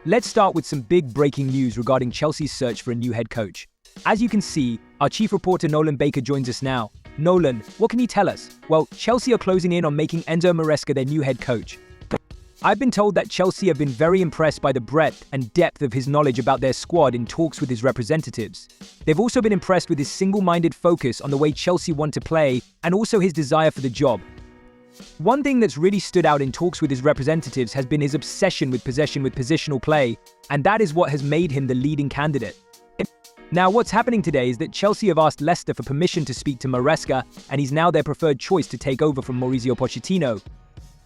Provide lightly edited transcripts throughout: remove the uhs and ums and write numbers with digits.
Let's start with some big breaking news regarding Chelsea's search for a new head coach. As you can see, our chief reporter Nolan Baker joins us now. Nolan, what can you tell us? Well, Chelsea are closing in on making Enzo Maresca their new head coach. I've been told that Chelsea have been very impressed by the breadth and depth of his knowledge about their squad in talks with his representatives. They've also been impressed with his single-minded focus on the way Chelsea want to play and also his desire for the job. One thing that's really stood out in talks with his representatives has been his obsession with possession with positional play, and that is what has made him the leading candidate. Now, what's happening today is that Chelsea have asked Leicester for permission to speak to Maresca, and he's now their preferred choice to take over from Mauricio Pochettino.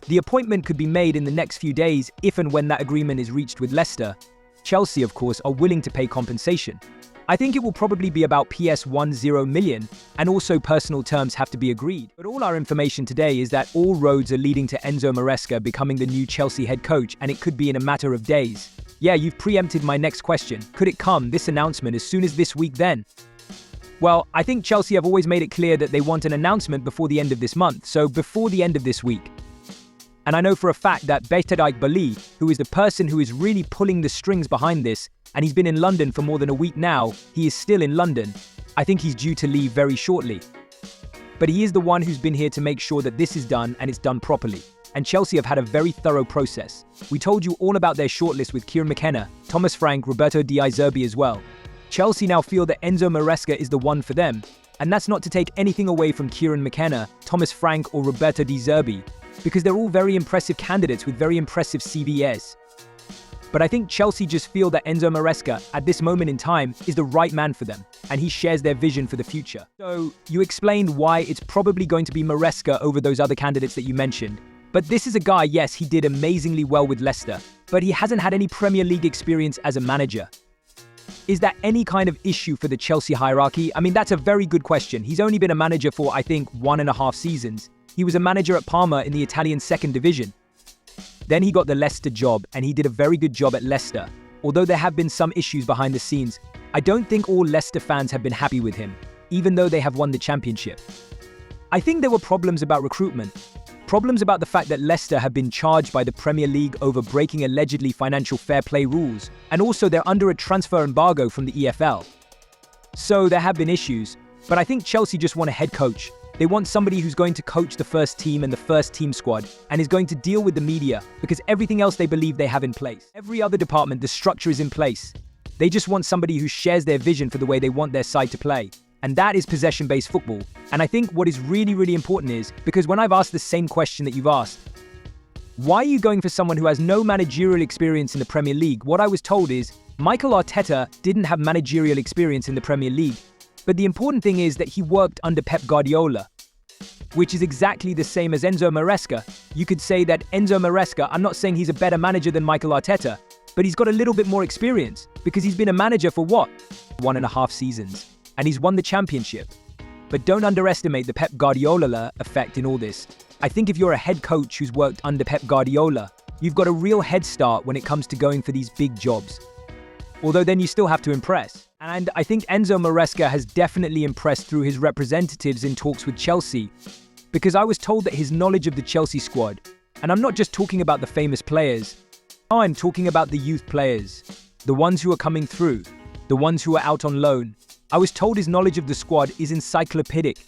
The appointment could be made in the next few days if and when that agreement is reached with Leicester. Chelsea, of course, are willing to pay compensation. I think it will probably be about PS10 million, and also personal terms have to be agreed. But all our information today is that all roads are leading to Enzo Maresca becoming the new Chelsea head coach, and it could be in a matter of days. Yeah, you've preempted my next question. Could it come, this announcement, as soon as this week then? Well, I think Chelsea have always made it clear that they want an announcement before the end of this month, so before the end of this week. And I know for a fact that Beitadijk Bali, who is the person who is really pulling the strings behind this, and he's been in London for more than a week now, he is still in London. I think he's due to leave very shortly. But he is the one who's been here to make sure that this is done and it's done properly. And Chelsea have had a very thorough process. We told you all about their shortlist with Kieran McKenna, Thomas Frank, Roberto Di Zerbi as well. Chelsea now feel that Enzo Maresca is the one for them. And that's not to take anything away from Kieran McKenna, Thomas Frank or Roberto Di Zerbi, because they're all very impressive candidates with very impressive CVs. But I think Chelsea just feel that Enzo Maresca, at this moment in time, is the right man for them, and he shares their vision for the future. So, you explained why it's probably going to be Maresca over those other candidates that you mentioned. But this is a guy, yes, he did amazingly well with Leicester, but he hasn't had any Premier League experience as a manager. Is that any kind of issue for the Chelsea hierarchy? I mean, that's a very good question. He's only been a manager for, I think, 1.5 seasons. He was a manager at Parma in the Italian second division. Then he got the Leicester job, and he did a very good job at Leicester. Although there have been some issues behind the scenes, I don't think all Leicester fans have been happy with him, even though they have won the championship. I think there were problems about recruitment. Problems about the fact that Leicester have been charged by the Premier League over breaking allegedly financial fair play rules, and also they're under a transfer embargo from the EFL. So there have been issues, but I think Chelsea just want a head coach. They want somebody who's going to coach the first team and the first team squad and is going to deal with the media because everything else they believe they have in place. Every other department, the structure is in place. They just want somebody who shares their vision for the way they want their side to play. And that is possession-based football. And I think what is really, really important is, because when I've asked the same question that you've asked, why are you going for someone who has no managerial experience in the Premier League? What I was told is, Mikel Arteta didn't have managerial experience in the Premier League. But the important thing is that he worked under Pep Guardiola, which is exactly the same as Enzo Maresca. You could say that Enzo Maresca, I'm not saying he's a better manager than Mikel Arteta, but he's got a little bit more experience because he's been a manager for what? 1.5 seasons. And he's won the championship. But don't underestimate the Pep Guardiola effect in all this. I think if you're a head coach who's worked under Pep Guardiola, you've got a real head start when it comes to going for these big jobs. Although then you still have to impress. And I think Enzo Maresca has definitely impressed through his representatives in talks with Chelsea, because I was told that his knowledge of the Chelsea squad, and I'm not just talking about the famous players, I'm talking about the youth players, the ones who are coming through, the ones who are out on loan. I was told his knowledge of the squad is encyclopedic.